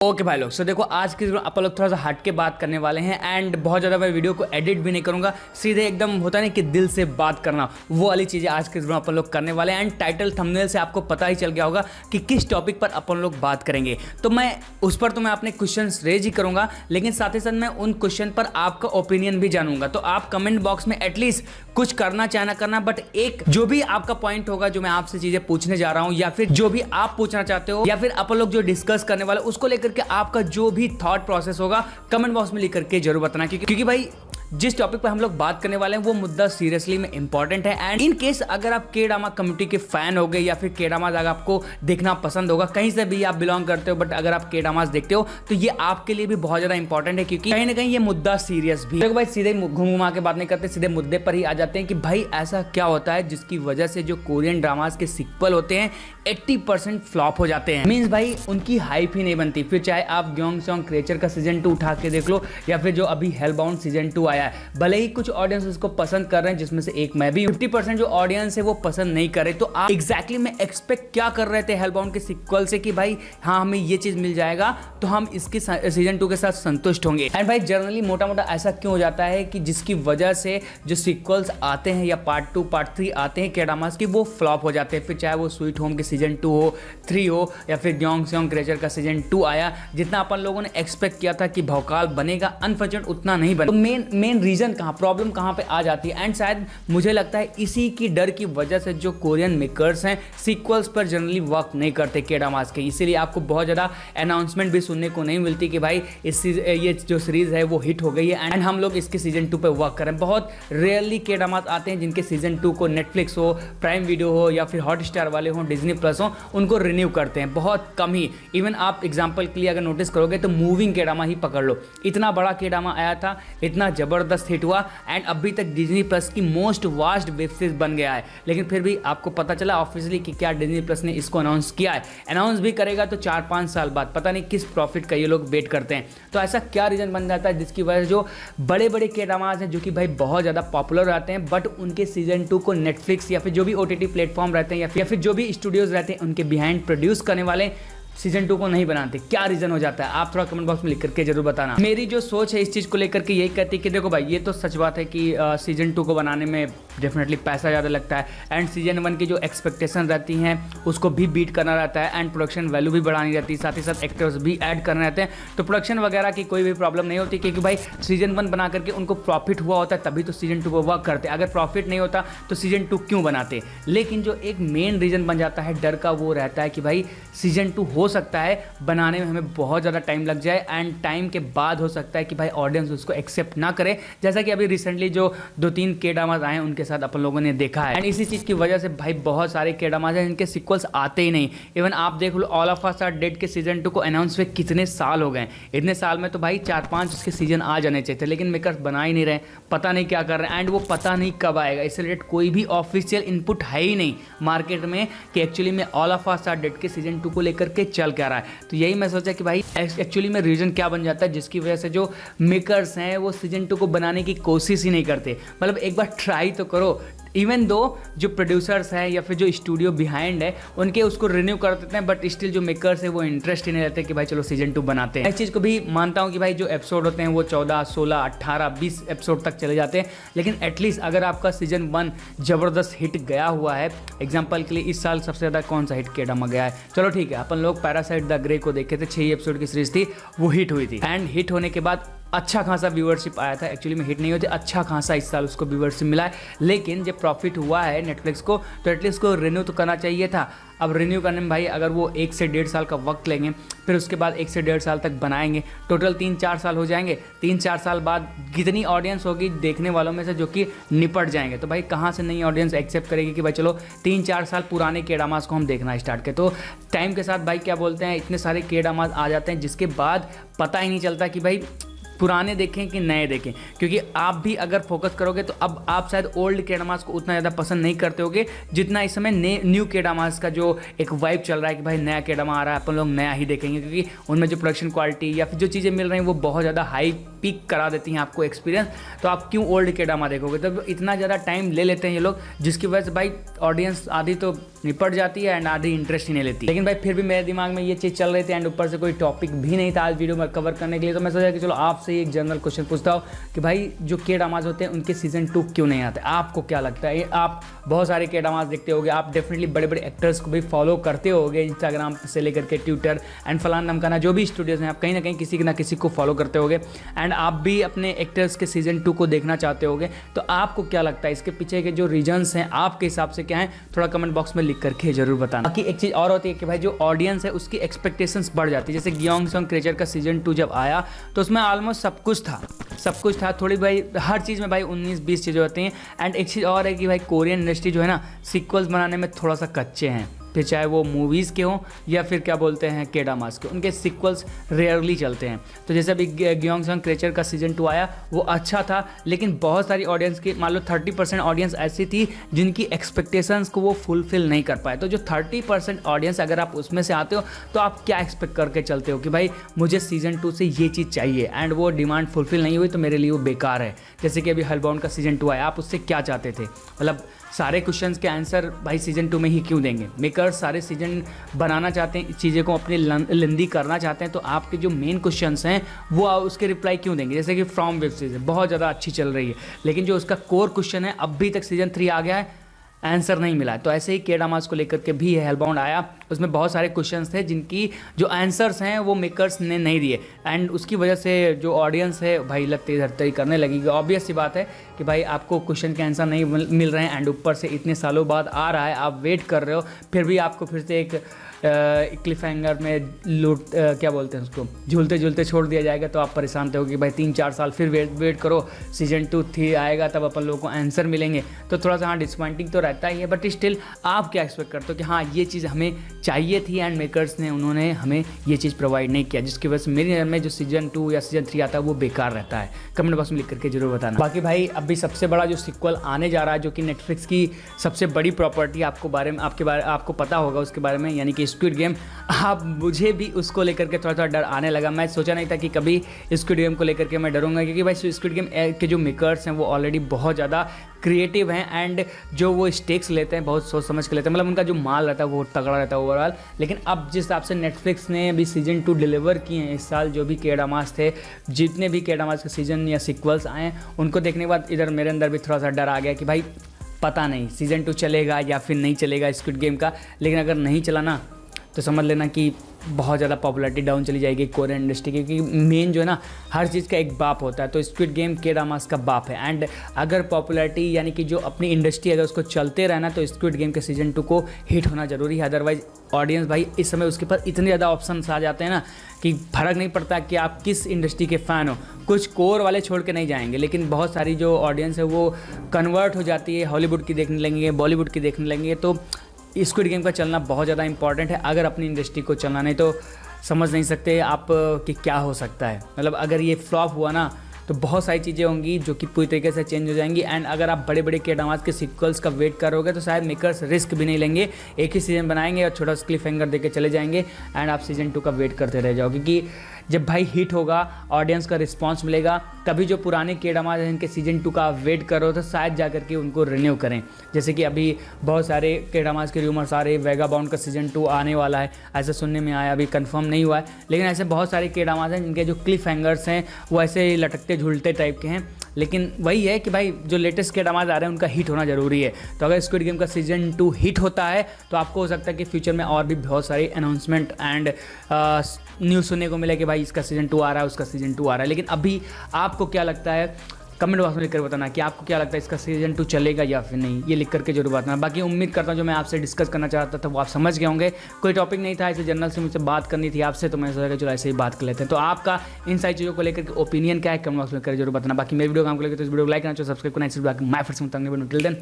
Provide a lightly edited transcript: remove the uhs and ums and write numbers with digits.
Okay भाई लोग, सो देखो आज की आप लोग थोड़ा सा हट के बात करने वाले हैं एंड बहुत ज़्यादा मैं वीडियो को एडिट भी नहीं करूंगा, सीधे एकदम होता नहीं कि दिल से बात करना, वो वाली चीज़ें आज के वीडियो अपन लोग करने वाले हैं। एंड टाइटल थंबनेल से आपको पता ही चल गया होगा कि किस टॉपिक पर अपन लोग बात करेंगे। तो मैं उस पर तो मैं अपने क्वेश्चन रेज ही करूंगा, लेकिन साथ ही साथ मैं उन क्वेश्चन पर आपका ओपिनियन भी जानूंगा। तो आप कमेंट बॉक्स में एटलीस्ट कुछ करना चाहे ना करना, बट एक जो भी आपका पॉइंट होगा जो मैं आपसे चीज़ें पूछने जा रहा हूँ या फिर जो भी आप पूछना चाहते हो या फिर अपन लोग जो डिस्कस करने वाले उसको लेकर के आपका जो भी थॉट प्रोसेस होगा कमेंट बॉक्स में लिख करके जरूर बताना, क्योंकि भाई जिस टॉपिक पर हम लोग बात करने वाले हैं वो मुद्दा सीरियसली में इंपॉर्टेंट है। एंड इन केस अगर आप के ड्रामा कम्युनिटी के फैन हो गए या फिर के ड्रामाज अगर आपको देखना पसंद होगा, कहीं से भी आप बिलोंग करते हो, बट अगर आप के ड्रामाज देखते हो तो ये आपके लिए भी बहुत ज्यादा इंपॉर्टेंट है, क्योंकि कहीं ना कहीं ये मुद्दा सीरियस भी। देखो भाई, सीधे घूम घुमा के बात नहीं करते, सीधे मुद्दे पर ही आ जाते हैं कि भाई ऐसा क्या होता है जिसकी वजह से जो कोरियन ड्रामाज के सीक्वल होते हैं 80% फ्लॉप हो जाते हैं। मींस भाई उनकी हाइप ही नहीं बनती। फिर चाहे आप गयोंगसोंग क्रेचर का सीजन 2 उठा के देख लो या फिर जो अभी हेलबाउंड सीजन 2 आया है, भले ही कुछ ऑडियंस उसको पसंद कर रहे हैं जिसमें से एक मैं भी, 50% जो ऑडियंस है वो पसंद नहीं करे। तो आप एग्जैक्टली में एक्सपेक्ट क्या कर रहे थे हेलबाउंड के सीक्वल से कि भाई हाँ हमें ये चीज मिल जाएगा तो हम इसके सीजन 2 के साथ संतुष्ट होंगे। एंड भाई जनरली मोटा मोटा ऐसा क्यों हो जाता है कि जिसकी वजह से जो सीक्वल्स आते हैं या पार्ट 2 पार्ट 3 आते हैं के-ड्रामास की, वो फ्लॉप हो जाते हैं। फिर चाहे वो स्वीट होम के सीजन 2 हो, 3 हो या फिर गयोंगसोंग क्रेचर का सीजन 2 आया, जितना अपन लोगों ने एक्सपेक्ट किया था कि भौकाल बनेगा, अनफॉर्चुनेट उतना नहीं बना। तो मेन रीजन कहाँ, प्रॉब्लम कहाँ पे आ जाती है? एंड शायद मुझे लगता है इसी की डर की वजह से जो कोरियन मेकर्स हैं सीक्वल्स पर जनरली वर्क नहीं करते के-ड्रामास के, इसीलिए आपको बहुत ज़्यादा अनाउंसमेंट भी सुनने को नहीं मिलती कि भाई ये जो सीरीज है वो हिट हो गई है एंड हम लोग इसके सीजन 2 पे वर्क करें। बहुत रेयरली के-ड्रामास आते हैं जिनके सीजन 2 को नेटफ्लिक्स हो, प्राइम वीडियो हो या फिर हॉटस्टार वाले हो, डिज्नी प्लस हो, उनको रिन्यू करते हैं, बहुत कम ही। इवन आप एग्जाम्पल के लिए अगर नोटिस करोगे तो मूविंग के-ड्रामा ही पकड़ लो, इतना बड़ा के-ड्रामा आया था, इतना जबरदस्त हिट हुआ एंड अभी तक डिज्नी प्लस की मोस्ट वास्ट वेब सीरीज बन गया है। लेकिन फिर भी आपको पता चला ऑफिशियली कि क्या डिज्नी प्लस ने इसको अनाउंस किया है, अनाउंस भी करेगा तो 4-5 साल बाद, पता नहीं किस प्रॉफिट का ये लोग वेट करते हैं। तो ऐसा क्या रीजन बन जाता है जिसकी वजह से जो बड़े बड़े के ड्रामाज हैं जो कि भाई बहुत ज़्यादा पॉपुलर रहते हैं, बट उनके सीजन 2 को नेटफ्लिक्स या फिर जो भी OTT प्लेटफॉर्म रहते हैं या फिर जो भी स्टूडियोज रहते हैं उनके बिहाइंड प्रोड्यूस करने वाले सीजन 2 को नहीं बनाते? क्या रीजन हो जाता है? आप थोड़ा कमेंट बॉक्स में लिख करके जरूर बताना। मेरी जो सोच है इस चीज़ को लेकर के यही कहती है कि देखो भाई, ये तो सच बात है कि सीजन 2 को बनाने में डेफिनेटली पैसा ज़्यादा लगता है एंड सीजन 1 की जो एक्सपेक्टेशन रहती हैं उसको भी बीट करना रहता है एंड प्रोडक्शन वैल्यू भी बढ़ानी रहती है, साथ ही साथ एक्टर्स भी ऐड करने रहते हैं। तो प्रोडक्शन वगैरह की कोई भी प्रॉब्लम नहीं होती, क्योंकि भाई सीजन 1 बना करके उनको प्रॉफिट हुआ होता है तभी तो सीजन 2 को वर्क करते। अगर प्रॉफिट नहीं होता तो सीजन 2 क्यों बनाते? लेकिन जो एक मेन रीज़न बन जाता है डर का, वो रहता है कि भाई सीजन 2 हो सकता है बनाने में हमें बहुत ज़्यादा टाइम लग जाए एंड टाइम के बाद हो सकता है कि भाई ऑडियंस उसको एक्सेप्ट ना करे, जैसा कि अभी रिसेंटली जो 2-3 के-ड्रामाज आए हैं उनके साथ अपन लोगों ने देखा है। एंड इसी चीज़ की वजह से भाई बहुत सारे के-ड्रामाज हैं जिनके सीक्वल्स आते ही नहीं। इवन आप देख लो all of us are dead के सीजन 2 को अनाउंस हुए कितने साल हो गए, इतने साल में तो भाई 4-5 उसके सीजन आ जाने चाहिए थे, लेकिन मेकर्स बना ही नहीं रहे, पता नहीं क्या कर रहे हैं एंड वो पता नहीं कब आएगा। इससे रिलेटेड कोई भी ऑफिशियल इनपुट है ही नहीं मार्केट में कि एक्चुअली में all of us are dead के सीजन 2 को लेकर के चल क्या रहा है। तो यही मैं सोचा कि भाई एक्चुअली में रीजन क्या बन जाता है जिसकी वजह से जो मेकर्स हैं वो सीजन 2 को बनाने की कोशिश ही नहीं करते। मतलब एक बार ट्राई तो करो। इवन दो जो प्रोड्यूसर्स हैं या फिर जो स्टूडियो बिहाइंड है उनके उसको रिन्यू कर देते हैं, बट स्टिल जो मेकर्स है वो इंटरेस्ट ही नहीं रहते कि भाई चलो सीजन 2 बनाते हैं। इस चीज़ को भी मानता हूँ कि भाई जो एपिसोड होते हैं वो 14, 16, 18, 20 एपिसोड तक चले जाते हैं, लेकिन एटलीस्ट अगर आपका सीजन 1 जबरदस्त हिट गया हुआ है, एग्जाम्पल के लिए इस साल सबसे ज़्यादा कौन सा हिट के-ड्रामा गया है, चलो ठीक है अपन लोग पैरासाइट द ग्रे को देखे थे, 6 एपिसोड की सीरीज थी, वो हिट हुई थी एंड हिट होने के बाद अच्छा खासा व्यूअरशिप आया था। एक्चुअली में हिट नहीं होती, अच्छा खासा इस साल उसको व्यूअरशिप मिला है, लेकिन जब प्रॉफिट हुआ है नेटफ्लिक्स को तो एटलीस्ट उसको रिन्यू तो करना चाहिए था। अब रिन्यू करने में भाई अगर वो 1 से 1.5 साल का वक्त लेंगे, फिर उसके बाद 1 से 1.5 साल तक बनाएंगे, टोटल 3-4 साल हो जाएंगे। 3-4 साल बाद कितनी ऑडियंस होगी देखने वालों में से जो कि निपट जाएंगे, तो भाई कहाँ से नई ऑडियंस एक्सेप्ट करेगी कि भाई चलो 3-4 साल पुराने के-ड्रामास को हम देखना स्टार्ट करें। तो टाइम के साथ भाई क्या बोलते हैं, इतने सारे के-ड्रामास आ जाते हैं जिसके बाद पता ही नहीं चलता कि भाई पुराने देखें कि नए देखें, क्योंकि आप भी अगर फोकस करोगे तो अब आप शायद ओल्ड के-ड्रामास को उतना ज़्यादा पसंद नहीं करते होगे जितना इस समय न्यू के-ड्रामास का जो एक वाइब चल रहा है कि भाई नया के-ड्रामा आ रहा है अपन लोग नया ही देखेंगे, क्योंकि उनमें जो प्रोडक्शन क्वालिटी या फिर जो चीज़ें मिल रही हैं वो बहुत ज़्यादा हाई पीक करा देती हैं आपको एक्सपीरियंस। तो आप क्यों ओल्ड के-ड्रामा देखोगे? तो इतना ज़्यादा टाइम ले लेते हैं ये लोग, जिसकी वजह से भाई ऑडियंस आधी तो निपट जाती है एंड आधी इंटरेस्ट ही नहीं लेती। लेकिन भाई फिर भी मेरे दिमाग में ये चीज़ चल रही थी एंड ऊपर से कोई टॉपिक भी नहीं था आज वीडियो में कवर करने के लिए, तो मैं सोचा कि चलो आपसे एक जनरल क्वेश्चन पूछता हूँ कि भाई जो के ड्रामाज होते हैं उनके सीजन 2 क्यों नहीं आते? आपको क्या लगता है? आप बहुत सारे के ड्रामाज देखते होगे, आप डेफिनेटली बड़े बड़े एक्टर्स को भी फॉलो करते होगे इंस्टाग्राम से लेकर के ट्विटर एंड फलान नमकाना जो भी स्टूडियोज़ हैं, आप कहीं ना कहीं किसी ना किसी को फॉलो करते होगे एंड आप भी अपने एक्टर्स के सीजन 2 को देखना चाहते होगे। तो आपको क्या लगता है इसके पीछे के जो रीजन्स हैं आपके हिसाब से क्या हैं? थोड़ा कमेंट बॉक्स में लिख करके जरूर बताना। बाकी एक चीज़ और होती है कि भाई जो ऑडियंस है उसकी एक्सपेक्टेशंस बढ़ जाती है। जैसे गियोंग क्रेचर का सीजन 2 जब आया तो उसमें ऑलमोस्ट सब कुछ था थोड़ी भाई हर चीज़ में भाई 19-20 चीज़ें होती हैं। एंड एक चीज़ और है कि भाई कोरियन इंडस्ट्री जो है ना सीक्वल्स बनाने में थोड़ा सा कच्चे हैं, फिर चाहे वो मूवीज़ के हों या फिर क्या बोलते हैं के ड्रामास के, उनके सीक्वल्स रेयरली चलते हैं। तो जैसे अभी गियोंग क्रेचर का सीजन 2 आया वो अच्छा था, लेकिन बहुत सारी ऑडियंस की मान लो 30% ऑडियंस ऐसी थी जिनकी एक्सपेक्टेशंस को वो फुलफिल नहीं कर पाए। तो जो 30% ऑडियंस अगर आप उसमें से आते हो तो आप क्या एक्सपेक्ट करके चलते हो कि भाई मुझे सीजन 2 से ये चीज़ चाहिए एंड वो डिमांड फुलफिल नहीं हुई तो मेरे लिए वो बेकार है। जैसे कि अभी हलबाउंड का सीजन 2 आया, आप उससे क्या चाहते थे? मतलब सारे क्वेश्चंस के आंसर भाई सीजन 2 में ही क्यों देंगे? मेकर्स सारे सीजन बनाना चाहते हैं, चीज़ें को अपने लेंदी करना चाहते हैं, तो आपके जो मेन क्वेश्चंस हैं वो उसके रिप्लाई क्यों देंगे? जैसे कि फ्रॉम वेब सीरीज बहुत ज़्यादा अच्छी चल रही है, लेकिन जो उसका कोर क्वेश्चन है अभी तक सीजन 3 आ गया है आंसर नहीं मिला है। तो ऐसे ही के ड्रामास को लेकर के भी हेलबाउंड आया, उसमें बहुत सारे क्वेश्चंस थे जिनकी जो आंसर्स हैं वो मेकर्स ने नहीं दिए एंड उसकी वजह से जो ऑडियंस है भाई लगते धरते करने लगेगी। ऑब्वियस सी बात है कि भाई आपको क्वेश्चन के आंसर नहीं मिल रहे हैं एंड ऊपर से इतने सालों बाद आ रहा है, आप वेट कर रहे हो, फिर भी आपको फिर से एक क्लिफ हैंगर में क्या बोलते हैं उसको, झूलते झूलते छोड़ दिया जाएगा। तो आप परेशान थे कि भाई 3-4 साल फिर वेट करो, सीजन 2 3 आएगा तब अपन लोगों को आंसर मिलेंगे। तो थोड़ा सा हाँ डिसपॉइंटिंग तो रहता ही है, बट स्टिल आप क्या एक्सपेक्ट करते हो कि हाँ ये चीज़ हमें चाहिए थी एंड मेकर्स ने उन्होंने हमें ये चीज़ प्रोवाइड नहीं किया, जिसकी वजह से मेरी नज़र में जो सीजन 2 या सीजन 3 आता है वो बेकार रहता है। कमेंट बॉक्स में लिख करके जरूर बताना। बाकी भाई अभी सबसे बड़ा जो सीक्वल आने जा रहा है जो कि नेटफ्लिक्स की सबसे बड़ी प्रॉपर्टी आपको पता होगा उसके बारे में, यानी कि स्क्विड गेम। आप मुझे भी उसको लेकर के थोड़ा डर आने लगा। मैं सोचा नहीं था कि कभी स्क्विड गेम को लेकर के मैं डरूंगा, क्योंकि भाई स्क्विड गेम के जो मेकर्स हैं वो ऑलरेडी बहुत ज़्यादा क्रिएटिव हैं एंड जो वो स्टेक्स लेते हैं बहुत सोच समझ के लेते हैं, मतलब उनका जो माल रहता है वो तगड़ा रहता है ओवरऑल। लेकिन अब जिस हिसाब से नेटफ्लिक्स ने अभी सीजन 2 डिलीवर किए हैं इस साल, जो भी के ड्रामास थे, जितने भी के ड्रामास के सीजन या सीक्वल्स आए हैं, उनको देखने के बाद इधर मेरे अंदर भी थोड़ा सा डर आ गया कि भाई पता नहीं सीजन 2 चलेगा या फिर नहीं चलेगा स्क्विड गेम का। लेकिन अगर नहीं चला ना तो समझ लेना कि बहुत ज़्यादा पॉपुलैरिटी डाउन चली जाएगी कोरियन इंडस्ट्री की, क्योंकि मेन जो है ना हर चीज़ का एक बाप होता है, तो स्क्विड गेम के ड्रामास का बाप है। एंड अगर पॉपुलैरिटी यानी कि जो अपनी इंडस्ट्री अगर उसको चलते रहना तो स्क्विड गेम के सीजन 2 को हिट होना जरूरी है। अदरवाइज ऑडियंस भाई इस समय उसके पास इतने ज़्यादा ऑप्शंस आ जाते हैं ना कि फ़र्क नहीं पड़ता कि आप किस इंडस्ट्री के फ़ैन हो, कुछ कोर वाले छोड़ के नहीं जाएंगे, लेकिन बहुत सारी जो ऑडियंस है वो कन्वर्ट हो जाती है, हॉलीवुड की देखने लगेंगे, बॉलीवुड की देखने लगेंगे। तो स्क्विड गेम का चलना बहुत ज़्यादा इंपॉर्टेंट है। अगर अपनी इंडस्ट्री को चलना नहीं तो समझ नहीं सकते आप कि क्या हो सकता है। मतलब अगर ये फ्लॉप हुआ ना तो बहुत सारी चीज़ें होंगी जो कि पूरी तरीके से चेंज हो जाएंगी। एंड अगर आप बड़े बड़े के ड्रामास के सीक्वल्स का वेट करोगे तो शायद मेकर्स रिस्क भी नहीं लेंगे, एक ही सीजन बनाएंगे और छोटा सा क्लिफ हैंगर देके चले जाएंगे एंड आप सीजन 2 का वेट करते रह जाओ। क्योंकि जब भाई हिट होगा, ऑडियंस का रिस्पांस मिलेगा, तभी जो पुराने के ड्रामास हैं इनके सीजन 2 का वेट करो तो शायद जा करके उनको रिन्यू करें। जैसे कि अभी बहुत सारे के ड्रामास के रूमर्स आ रहे हैं, वेगाबाउंड का सीजन 2 आने वाला है, ऐसा सुनने में आया, अभी कंफर्म नहीं हुआ है। लेकिन ऐसे बहुत सारे के ड्रामास हैं जिनके जो क्लिफ हैंगर्स हैं वो ऐसे लटकते झूलते टाइप के हैं। लेकिन वही है कि भाई जो लेटेस्ट के ड्रामास आ रहे हैं उनका हिट होना जरूरी है। तो अगर स्क्विड गेम का सीजन 2 हिट होता है तो आपको हो सकता है कि फ्यूचर में और भी बहुत सारी अनाउंसमेंट एंड न्यूज़ सुनने को मिले कि भाई इसका सीजन 2 आ रहा है, उसका सीजन 2 आ रहा है। लेकिन अभी आपको क्या लगता है? कमेंट बॉक्स में लिख कर बताना कि आपको क्या लगता है इसका सीजन 2 चलेगा या फिर नहीं, ये लिख करके जरूर बताना। बाकी उम्मीद करता हूँ जो मैं आपसे डिस्कस करना चाहता था वो आप समझ गए होंगे। कोई टॉपिक नहीं था, ऐसे जनरल से मुझसे बात करनी थी आपसे, तो मैं सोचा चलो ऐसे ही बात कर लेते हैं। तो आपका इन सारी चीज़ों को लेकर ओपिनियन क्या है कमेंट बॉक्स में कर जरूर बताना। बाकी मेरी वीडियो काम को लेकर तो इस वीडियो को लाइक करना चाहिए, सब्सक्राइब करना चाहिए। बाकी मैं फिर से टिल देन